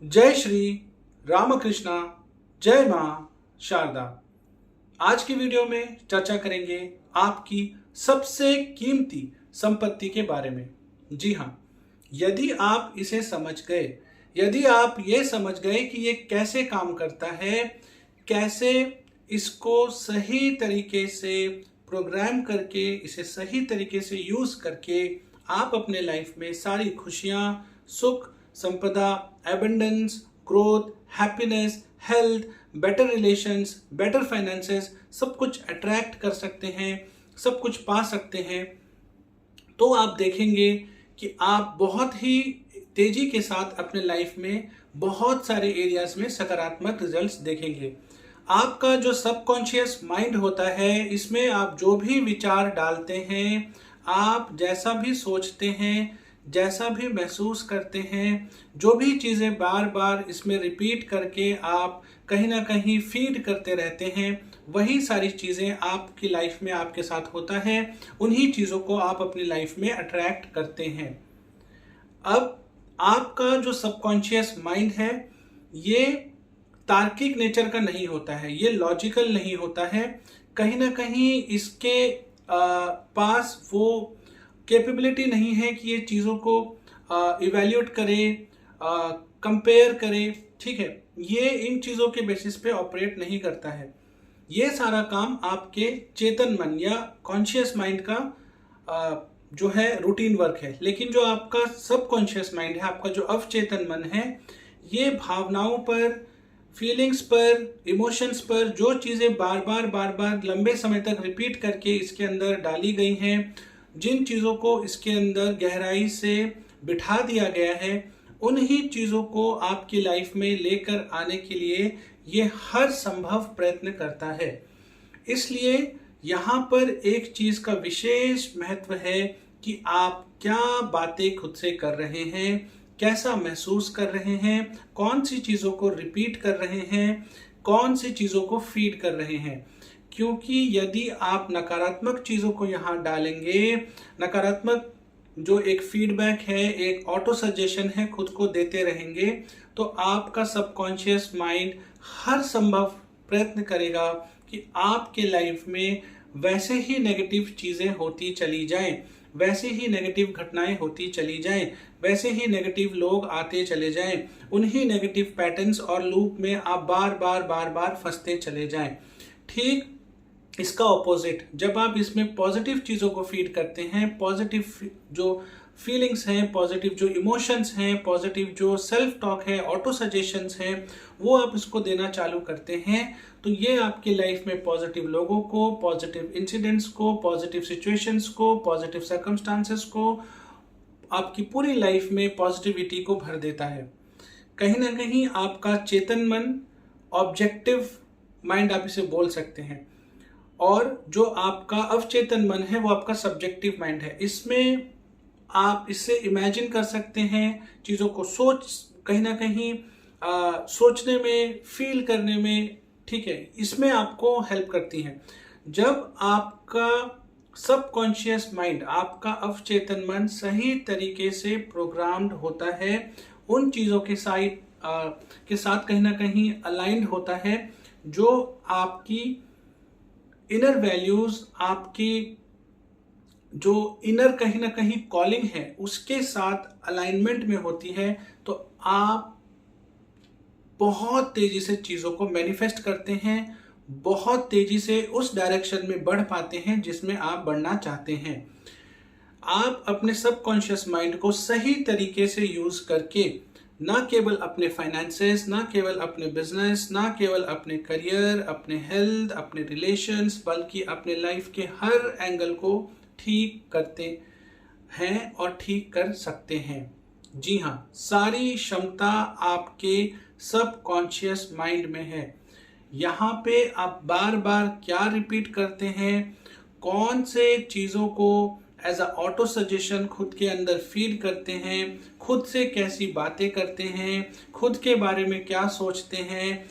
जय श्री रामकृष्णा, जय मां शारदा। आज की वीडियो में चर्चा करेंगे आपकी सबसे कीमती संपत्ति के बारे में। जी हाँ, यदि आप इसे समझ गए, यदि आप ये समझ गए कि ये कैसे काम करता है, कैसे इसको सही तरीके से प्रोग्राम करके, इसे सही तरीके से यूज करके आप अपने लाइफ में सारी खुशियां, सुख, संपदा, abundance, growth, happiness, health, better relations, better finances सब कुछ अट्रैक्ट कर सकते हैं, सब कुछ पा सकते हैं, तो आप देखेंगे कि आप बहुत ही तेजी के साथ अपने लाइफ में बहुत सारे एरियाज में सकारात्मक रिजल्ट्स देखेंगे। आपका जो सबकॉन्शियस माइंड होता है, इसमें आप जो भी विचार डालते हैं, आप जैसा भी सोचते हैं, जैसा भी महसूस करते हैं, जो भी चीज़ें बार बार इसमें रिपीट करके आप कहीं ना कहीं फीड करते रहते हैं, वही सारी चीज़ें आपकी लाइफ में आपके साथ होता है। उन्हीं चीज़ों को आप अपनी लाइफ में अट्रैक्ट करते हैं। अब आपका जो सबकॉन्शियस माइंड है, ये तार्किक नेचर का नहीं होता है, ये लॉजिकल नहीं होता है। कहीं ना कहीं इसके पास वो कैपेबिलिटी नहीं है कि ये चीज़ों को इवैल्यूएट करे, कंपेयर करे। ठीक है, ये इन चीज़ों के बेसिस पे ऑपरेट नहीं करता है। ये सारा काम आपके चेतन मन या कॉन्शियस माइंड का जो है रूटीन वर्क है। लेकिन जो आपका सबकॉन्शियस माइंड है, आपका जो अवचेतन मन है, ये भावनाओं पर, फीलिंग्स पर, इमोशंस पर जो चीज़ें बार बार लंबे समय तक रिपीट करके इसके अंदर डाली गई हैं, जिन चीज़ों को इसके अंदर गहराई से बिठा दिया गया है, उन्हीं चीज़ों को आपकी लाइफ में लेकर आने के लिए ये हर संभव प्रयत्न करता है। इसलिए यहाँ पर एक चीज़ का विशेष महत्व है कि आप क्या बातें खुद से कर रहे हैं, कैसा महसूस कर रहे हैं, कौन सी चीज़ों को रिपीट कर रहे हैं, कौन सी चीज़ों को फीड कर रहे हैं। क्योंकि यदि आप नकारात्मक चीज़ों को यहाँ डालेंगे, नकारात्मक जो एक फीडबैक है, एक ऑटो सजेशन है, खुद को देते रहेंगे, तो आपका सबकॉन्शियस माइंड हर संभव प्रयत्न करेगा कि आपके लाइफ में वैसे ही नेगेटिव चीज़ें होती चली जाएं, वैसे ही नेगेटिव घटनाएं होती चली जाएं, वैसे ही नेगेटिव लोग आते चले जाएं, उन्हीं नेगेटिव पैटर्न्स और लूप में आप बार बार फंसते चले जाएं। ठीक इसका ऑपोजिट, जब आप इसमें पॉजिटिव चीज़ों को फीड करते हैं, पॉजिटिव जो फीलिंग्स हैं, पॉजिटिव जो इमोशंस हैं, पॉजिटिव जो सेल्फ टॉक है, ऑटो सजेशंस हैं, वो आप इसको देना चालू करते हैं, तो ये आपकी लाइफ में पॉजिटिव लोगों को, पॉजिटिव इंसिडेंट्स को, पॉजिटिव सिचुएशंस को, पॉजिटिव सर्कमस्टांसेस को, आपकी पूरी लाइफ में पॉजिटिविटी को भर देता है। कहीं ना कहीं आपका चेतन मन, ऑब्जेक्टिव माइंड आप इसे बोल सकते हैं, और जो आपका अवचेतन मन है वो आपका सब्जेक्टिव माइंड है। इसमें आप इससे इमेजिन कर सकते हैं चीज़ों को, कहीं ना कहीं सोचने में, फील करने में। ठीक है, इसमें आपको हेल्प करती हैं। जब आपका सबकॉन्शियस माइंड, आपका अवचेतन मन सही तरीके से प्रोग्राम्ड होता है, उन चीज़ों के साथ कहीं ना कहीं अलाइंड होता है, जो आपकी इनर वैल्यूज, आपकी जो इनर कहीं ना कहीं कॉलिंग है, उसके साथ अलाइनमेंट में होती है, तो आप बहुत तेजी से चीज़ों को मैनिफेस्ट करते हैं, बहुत तेजी से उस डायरेक्शन में बढ़ पाते हैं जिसमें आप बढ़ना चाहते हैं। आप अपने सबकॉन्शियस माइंड को सही तरीके से यूज करके ना केवल अपने फाइनेंसेस, ना केवल अपने बिजनेस, ना केवल अपने करियर, अपने हेल्थ, अपने रिलेशंस, बल्कि अपने लाइफ के हर एंगल को ठीक करते हैं और ठीक कर सकते हैं। जी हाँ, सारी क्षमता आपके सबकॉन्शियस माइंड में है। यहाँ पे आप बार बार क्या रिपीट करते हैं, कौन से चीज़ों को एज अ ऑटो सजेशन खुद के अंदर फीड करते हैं, खुद से कैसी बातें करते हैं, खुद के बारे में क्या सोचते हैं,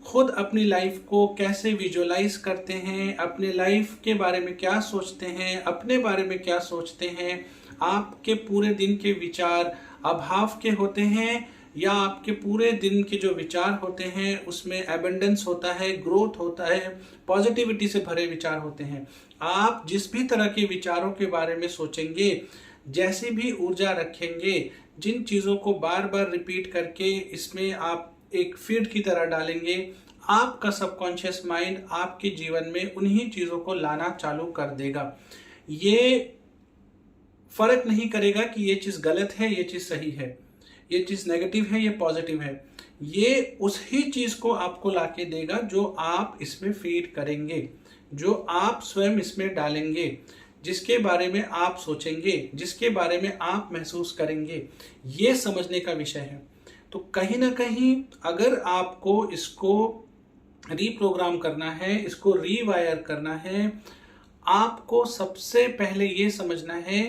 खुद अपनी लाइफ को कैसे विजुअलाइज करते हैं, अपने लाइफ के बारे में क्या सोचते हैं, अपने बारे में क्या सोचते हैं, आपके पूरे दिन के विचार अभाव के होते हैं या आपके पूरे दिन के जो विचार होते हैं उसमें एबंडेंस होता है, ग्रोथ होता है, पॉजिटिविटी से भरे विचार होते हैं। आप जिस भी तरह के विचारों के बारे में सोचेंगे, जैसी भी ऊर्जा रखेंगे, जिन चीज़ों को बार बार रिपीट करके इसमें आप एक फीड की तरह डालेंगे, आपका सबकॉन्शियस माइंड आपके जीवन में उन्हीं चीज़ों को लाना चालू कर देगा। ये फर्क नहीं करेगा कि ये चीज़ गलत है, ये चीज़ सही है, ये चीज़ नेगेटिव है, ये पॉजिटिव है। ये उसी चीज़ को आपको लाके देगा जो आप इसमें फीड करेंगे, जो आप स्वयं इसमें डालेंगे, जिसके बारे में आप सोचेंगे, जिसके बारे में आप महसूस करेंगे। ये समझने का विषय है। तो कहीं ना कहीं अगर आपको इसको रीप्रोग्राम करना है, इसको रीवायर करना है, आपको सबसे पहले ये समझना है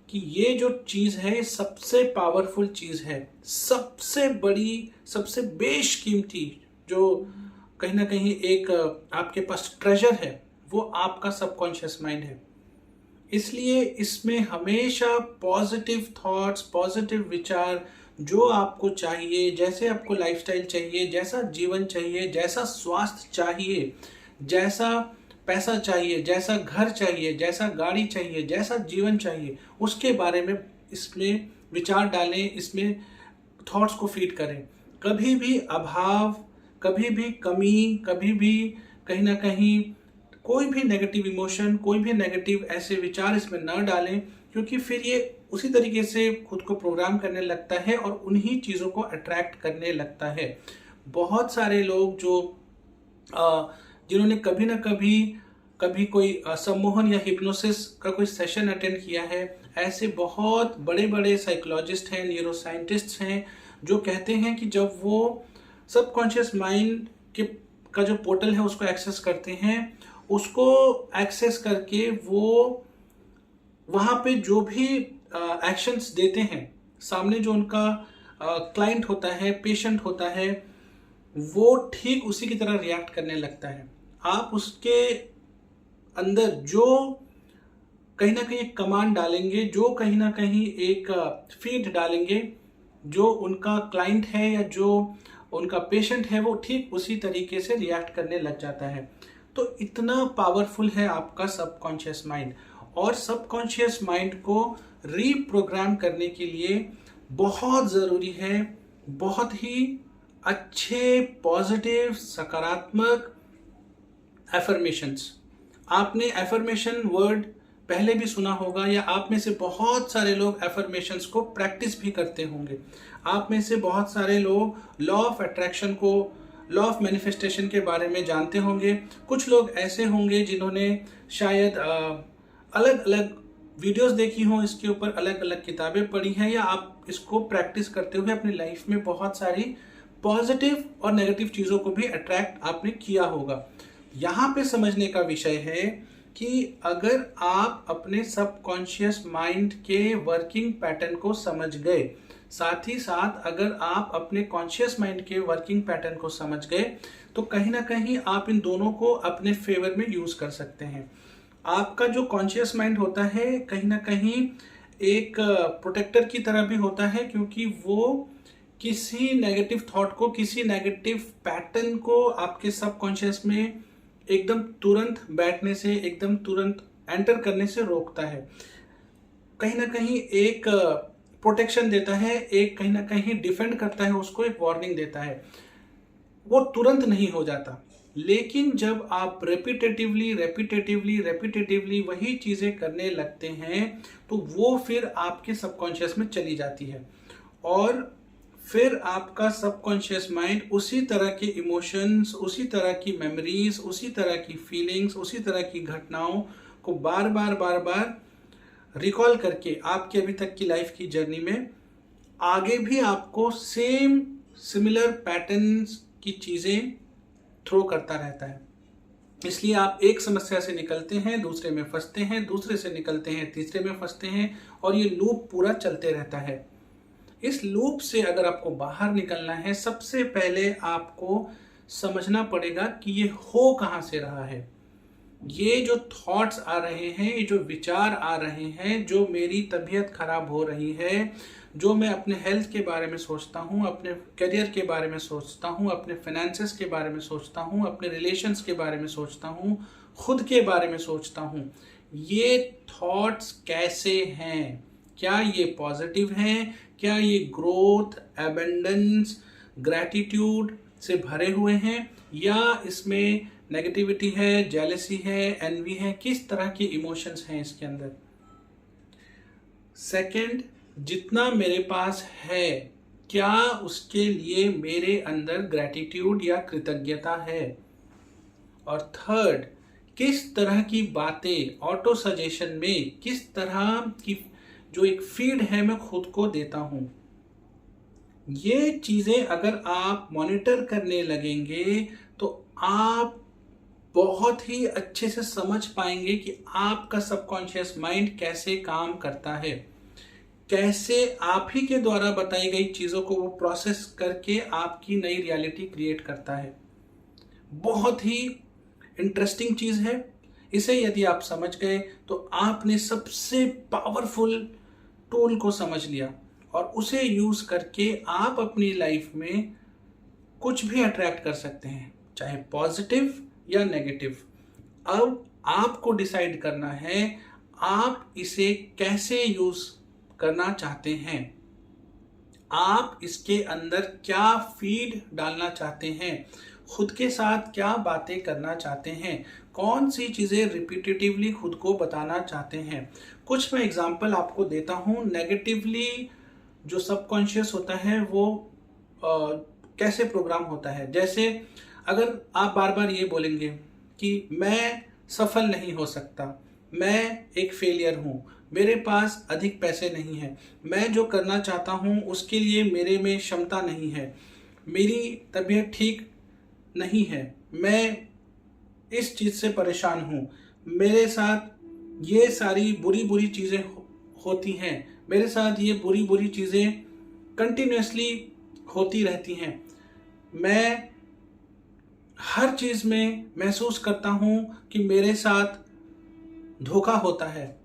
कि ये जो चीज़ है सबसे पावरफुल चीज़ है, सबसे बड़ी, सबसे बेशकीमती, जो कहीं ना कहीं एक आपके पास ट्रेजर है, वो आपका सबकॉन्शियस माइंड है। इसलिए इसमें हमेशा पॉजिटिव थॉट्स, पॉजिटिव विचार, जो आपको चाहिए, जैसे आपको लाइफस्टाइल चाहिए, जैसा जीवन चाहिए, जैसा स्वास्थ्य चाहिए, जैसा पैसा चाहिए, जैसा घर चाहिए, जैसा गाड़ी चाहिए, जैसा जीवन चाहिए, उसके बारे में इसमें विचार डालें, इसमें थॉट्स को फीड करें। कभी भी अभाव, कभी भी कमी, कभी भी कहीं ना कहीं कोई भी नेगेटिव इमोशन, कोई भी नेगेटिव ऐसे विचार इसमें न डालें, क्योंकि फिर ये उसी तरीके से खुद को प्रोग्राम करने लगता है और उन्हीं चीज़ों को अट्रैक्ट करने लगता है। बहुत सारे लोग जो जिन्होंने कभी ना कभी कोई सम्मोहन या हिप्नोसिस का कोई सेशन अटेंड किया है, ऐसे बहुत बड़े बड़े साइकोलॉजिस्ट हैं, न्यूरोसाइंटिस्ट हैं, जो कहते हैं कि जब वो सबकॉन्शियस माइंड का जो पोर्टल है उसको एक्सेस करते हैं, उसको एक्सेस करके वो वहाँ पे जो भी एक्शंस देते हैं, सामने जो उनका क्लाइंट होता है, पेशेंट होता है, वो ठीक उसी की तरह रिएक्ट करने लगता है। आप उसके अंदर जो कहीं ना कहीं कमांड डालेंगे, जो कहीं ना कहीं एक फीड डालेंगे, जो उनका क्लाइंट है या जो उनका पेशेंट है, वो ठीक उसी तरीके से रिएक्ट करने लग जाता है। तो इतना पावरफुल है आपका सबकॉन्शियस माइंड। और सबकॉन्शियस माइंड को रीप्रोग्राम करने के लिए बहुत ज़रूरी है बहुत ही अच्छे, पॉजिटिव, सकारात्मक एफर्मेशंस। आपने एफर्मेशन वर्ड पहले भी सुना होगा, या आप में से बहुत सारे लोग एफर्मेशंस को प्रैक्टिस भी करते होंगे। आप में से बहुत सारे लोग लॉ ऑफ अट्रैक्शन को, लॉ ऑफ मैनिफेस्टेशन के बारे में जानते होंगे। कुछ लोग ऐसे होंगे जिन्होंने शायद अलग अलग वीडियोस देखी हों, इसके ऊपर अलग अलग किताबें पढ़ी हैं, या आप इसको प्रैक्टिस करते हुए अपनी लाइफ में बहुत सारी पॉजिटिव और नेगेटिव चीज़ों को भी अट्रैक्ट आपने किया होगा। यहाँ पे समझने का विषय है कि अगर आप अपने सबकॉन्शियस माइंड के वर्किंग पैटर्न को समझ गए, साथ ही साथ अगर आप अपने कॉन्शियस माइंड के वर्किंग पैटर्न को समझ गए, तो कहीं ना कहीं आप इन दोनों को अपने फेवर में यूज कर सकते हैं। आपका जो कॉन्शियस माइंड होता है कहीं ना कहीं एक प्रोटेक्टर की तरह भी होता है, क्योंकि वो किसी नेगेटिव थॉट को, किसी नेगेटिव पैटर्न को आपके सबकॉन्शियस में एकदम तुरंत बैठने से, एकदम तुरंत एंटर करने से रोकता है। कहीं ना कहीं एक प्रोटेक्शन देता है, एक कहीं ना कहीं डिफेंड करता है, उसको एक वार्निंग देता है। वो तुरंत नहीं हो जाता, लेकिन जब आप रेपिटेटिवली वही चीज़ें करने लगते हैं, तो वो फिर आपके सबकॉन्शियस में चली जाती है, और फिर आपका सबकॉन्शियस माइंड उसी तरह के इमोशंस, उसी तरह की मेमोरीज, उसी तरह की फीलिंग्स, उसी तरह की घटनाओं को बार बार रिकॉल करके आपके अभी तक की लाइफ की जर्नी में आगे भी आपको सेम सिमिलर पैटर्न्स की चीज़ें थ्रो करता रहता है। इसलिए आप एक समस्या से निकलते हैं, दूसरे में फंसते हैं, दूसरे से निकलते हैं, तीसरे में फंसते हैं, और ये लूप पूरा चलते रहता है। इस लूप से अगर आपको बाहर निकलना है, सबसे पहले आपको समझना पड़ेगा कि ये हो कहाँ से रहा है। ये जो थॉट्स आ रहे हैं, ये जो विचार आ रहे हैं, जो मेरी तबीयत खराब हो रही है, जो मैं अपने हेल्थ के बारे में सोचता हूँ, अपने करियर के बारे में सोचता हूँ, अपने फाइनेंसेस के बारे में सोचता हूँ, अपने रिलेशंस के बारे में सोचता हूँ, खुद के बारे में सोचता हूँ, ये थॉट्स कैसे हैं? क्या ये पॉजिटिव हैं? क्या ये ग्रोथ, एबंडेंस, ग्रैटिट्यूड से भरे हुए हैं, या इसमें नेगेटिविटी है, जेलसी है, एनवी है? किस तरह के इमोशंस हैं इसके अंदर? सेकंड, जितना मेरे पास है क्या उसके लिए मेरे अंदर ग्रैटिट्यूड या कृतज्ञता है? और थर्ड, किस तरह की बातें ऑटो सजेशन में, किस तरह की जो एक फीड है मैं खुद को देता हूं? ये चीजें अगर आप मॉनिटर करने लगेंगे तो आप बहुत ही अच्छे से समझ पाएंगे कि आपका सबकॉन्शियस माइंड कैसे काम करता है, कैसे आप ही के द्वारा बताई गई चीजों को वो प्रोसेस करके आपकी नई रियलिटी क्रिएट करता है। बहुत ही इंटरेस्टिंग चीज है। इसे यदि आप समझ गए तो आपने सबसे पावरफुल टूल को समझ लिया, और उसे यूज करके आप अपनी लाइफ में कुछ भी अट्रैक्ट कर सकते हैं, चाहे पॉजिटिव या नेगेटिव। अब आपको डिसाइड करना है आप इसे कैसे यूज करना चाहते हैं, आप इसके अंदर क्या फीड डालना चाहते हैं, खुद के साथ क्या बातें करना चाहते हैं, कौन सी चीजें रिपीटेटिवली खुद को बताना चाहते हैं। कुछ मैं एग्जांपल आपको देता हूं। नेगेटिवली जो सबकॉन्शियस होता है वो कैसे प्रोग्राम होता है। जैसे अगर आप बार बार ये बोलेंगे कि मैं सफल नहीं हो सकता, मैं एक फेलियर हूं, मेरे पास अधिक पैसे नहीं हैं, मैं जो करना चाहता हूं उसके लिए मेरे में क्षमता नहीं है, मेरी तबीयत ठीक नहीं है, मैं इस चीज से परेशान हूं, मेरे साथ ये सारी बुरी बुरी चीजें होती हैं, मेरे साथ ये बुरी बुरी चीजें कंटिन्यूसली होती रहती हैं, मैं हर चीज में महसूस करता हूं कि मेरे साथ धोखा होता है,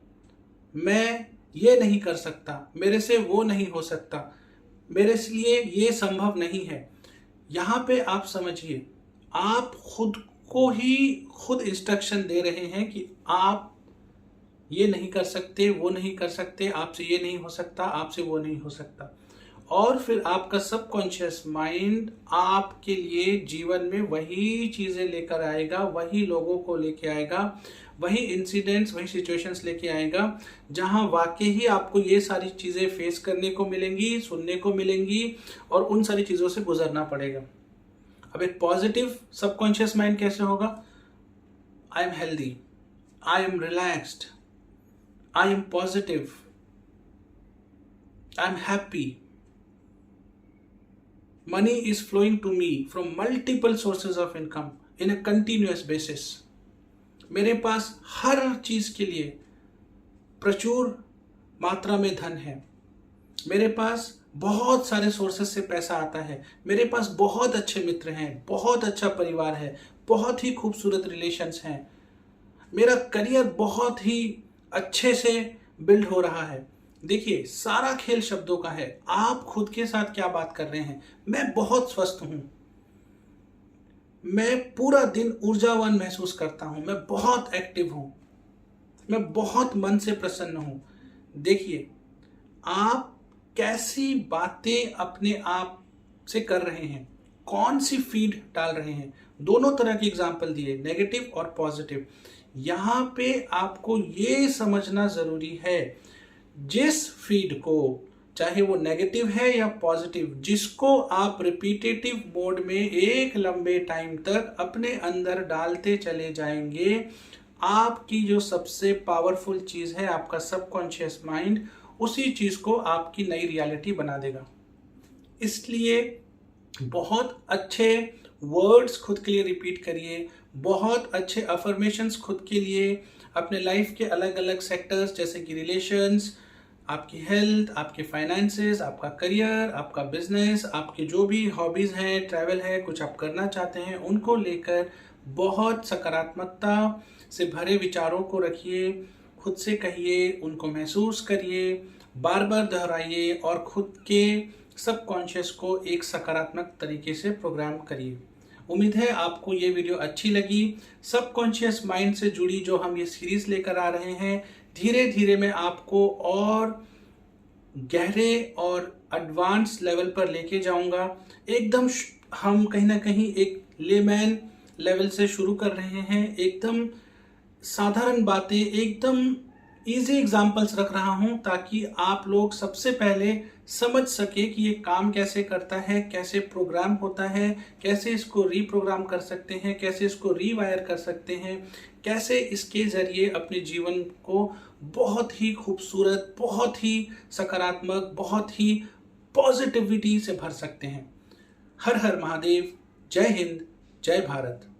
मैं ये नहीं कर सकता, मेरे से वो नहीं हो सकता, मेरे लिए ये संभव नहीं है। यहाँ पे आप समझिए, आप खुद को ही खुद इंस्ट्रक्शन दे रहे हैं कि आप ये नहीं कर सकते, वो नहीं कर सकते, आपसे ये नहीं हो सकता, आपसे वो नहीं हो सकता। और फिर आपका सबकॉन्शियस माइंड आपके लिए जीवन में वही चीजें लेकर आएगा, वही लोगों को लेके आएगा, वही इंसिडेंट्स, वही सिचुएशंस लेके आएगा जहां वाकई ही आपको ये सारी चीजें फेस करने को मिलेंगी, सुनने को मिलेंगी, और उन सारी चीजों से गुजरना पड़ेगा। अब एक पॉजिटिव सबकॉन्शियस माइंड कैसे होगा? I am healthy, I am relaxed, I am positive, I am happy, money is flowing to me from multiple sources of income in a continuous basis। मेरे पास हर चीज के लिए प्रचुर मात्रा में धन है, मेरे पास बहुत सारे सोर्सेस से पैसा आता है, मेरे पास बहुत अच्छे मित्र हैं, बहुत अच्छा परिवार है, बहुत ही खूबसूरत रिलेशंस हैं, मेरा करियर बहुत ही अच्छे से बिल्ड हो रहा है। देखिए, सारा खेल शब्दों का है। आप खुद के साथ क्या बात कर रहे हैं? मैं बहुत स्वस्थ हूं, मैं पूरा दिन ऊर्जावान महसूस करता हूं, मैं बहुत एक्टिव हूं, मैं बहुत मन से प्रसन्न हूं। देखिए, आप कैसी बातें अपने आप से कर रहे हैं, कौन सी फीड डाल रहे हैं। दोनों तरह के एग्जाम्पल दिए, नेगेटिव और पॉजिटिव। यहां पे आपको ये समझना जरूरी है, जिस फीड को, चाहे वो नेगेटिव है या पॉजिटिव, जिसको आप रिपीटेटिव मोड में एक लंबे टाइम तक अपने अंदर डालते चले जाएंगे, आपकी जो सबसे पावरफुल चीज है, आपका सबकॉन्शियस माइंड, उसी चीज को आपकी नई रियलिटी बना देगा। इसलिए बहुत अच्छे वर्ड्स खुद के लिए रिपीट करिए, बहुत अच्छे अफर्मेशंस खुद के लिए अपने लाइफ के अलग अलग सेक्टर्स, जैसे कि रिलेशंस, आपकी हेल्थ, आपके फाइनेंसेस, आपका करियर, आपका बिजनेस, आपके जो भी हॉबीज हैं, ट्रैवल है, कुछ आप करना चाहते हैं, उनको लेकर बहुत सकारात्मकता से भरे विचारों को रखिए, खुद से कहिए, उनको महसूस करिए, बार बार दोहराइए और खुद के सबकॉन्शियस को एक सकारात्मक तरीके से प्रोग्राम करिए। उम्मीद है आपको ये वीडियो अच्छी लगी। सबकॉन्शियस माइंड से जुड़ी जो हम ये सीरीज लेकर आ रहे हैं, धीरे धीरे मैं आपको और गहरे और एडवांस लेवल पर लेके जाऊंगा। एकदम हम कहीं ना कहीं एक लेमैन लेवल से शुरू कर रहे हैं, एकदम साधारण बातें, एकदम इजी एग्जांपल्स रख रहा हूं ताकि आप लोग सबसे पहले समझ सके कि ये काम कैसे करता है, कैसे प्रोग्राम होता है, कैसे इसको रीप्रोग्राम कर सकते हैं, कैसे इसको रीवायर कर सकते हैं, कैसे इसके जरिए अपने जीवन को बहुत ही खूबसूरत, बहुत ही सकारात्मक, बहुत ही पॉजिटिविटी से भर सकते हैं। हर हर महादेव। जय हिंद, जय भारत।